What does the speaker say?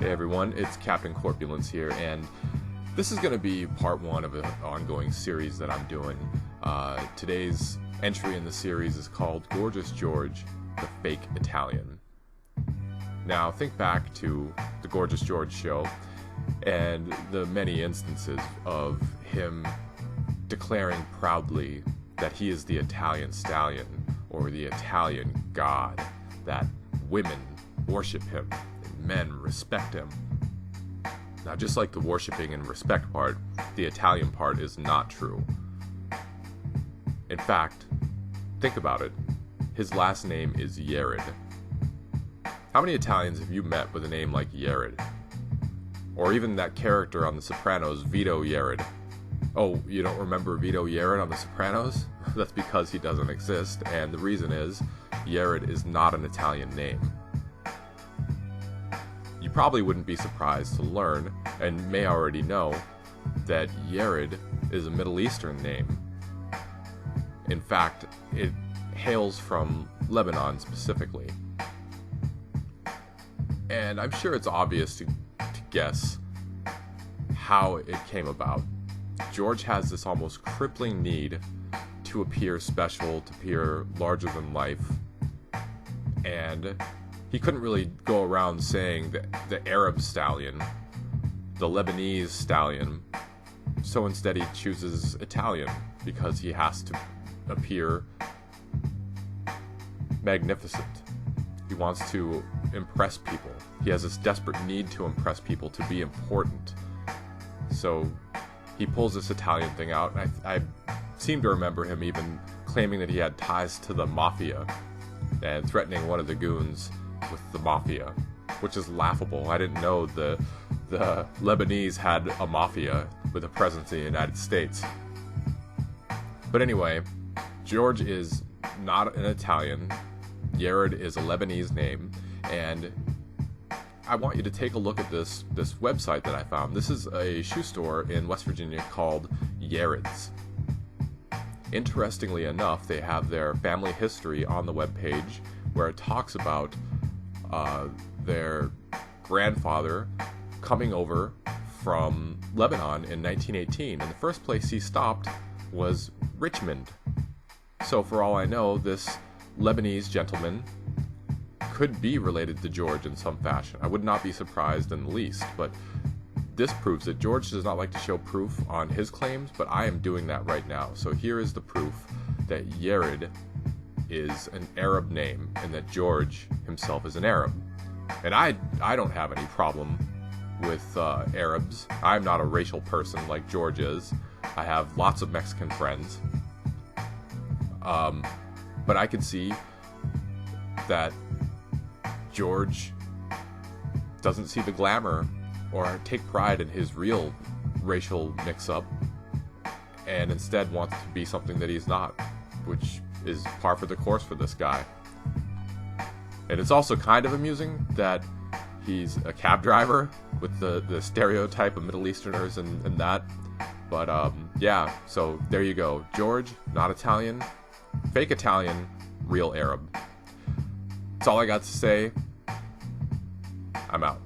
Hey everyone, it's Captain Corpulence here, and this is going to be part one of an ongoing series that I'm doing. Today's entry in the series is called Gorgeous George, the Fake Italian. Now, think back to the Gorgeous George show and the many instances of him declaring proudly that he is the Italian stallion, or the Italian god, that women worship him and men respect him. Now, just like the worshiping and respect part, the Italian part is not true. In fact, think about it. His last name is Yarid. How many Italians have you met with a name like Yarid? Or even that character on The Sopranos, Vito Yarid. Oh, you don't remember Vito Yarid on The Sopranos? That's because he doesn't exist, and the reason is, Yarid is not an Italian name. You probably wouldn't be surprised to learn, and may already know, that Yarid is a Middle Eastern name. In fact, it hails from Lebanon specifically. And I'm sure it's obvious to guess how it came about. George has this almost crippling need to appear special, to appear larger than life, and he couldn't really go around saying that the Arab stallion, the Lebanese stallion, so instead he chooses Italian because he has to appear magnificent. He wants to impress people. He has this desperate need to impress people, to be important. So he pulls this Italian thing out. I seem to remember him even claiming that he had ties to the mafia and threatening one of the goons with the mafia, which is laughable. I didn't know the Lebanese had a mafia with a presence in the United States. But anyway, George is not an Italian. Yarid is a Lebanese name, and I want you to take a look at this website that I found. This is a shoe store in West Virginia called Yarid's. Interestingly enough, they have their family history on the webpage where it talks about their grandfather coming over from Lebanon in 1918, and the first place he stopped was Richmond. So for all I know, this Lebanese gentleman could be related to George in some fashion. I would not be surprised in the least, but this proves it. George does not like to show proof on his claims, but I am doing that right now. So here is the proof that Yarid is an Arab name and that George himself is an Arab. And I don't have any problem with Arabs. I'm not a racial person like George is. I have lots of Mexican friends. But I can see that George doesn't see the glamour or take pride in his real racial mix-up, and instead wants to be something that he's not, which is par for the course for this guy. And it's also kind of amusing that he's a cab driver with the stereotype of Middle Easterners and that. But yeah, so there you go. George, not Italian, fake Italian, real Arab. That's all I got to say. I'm out.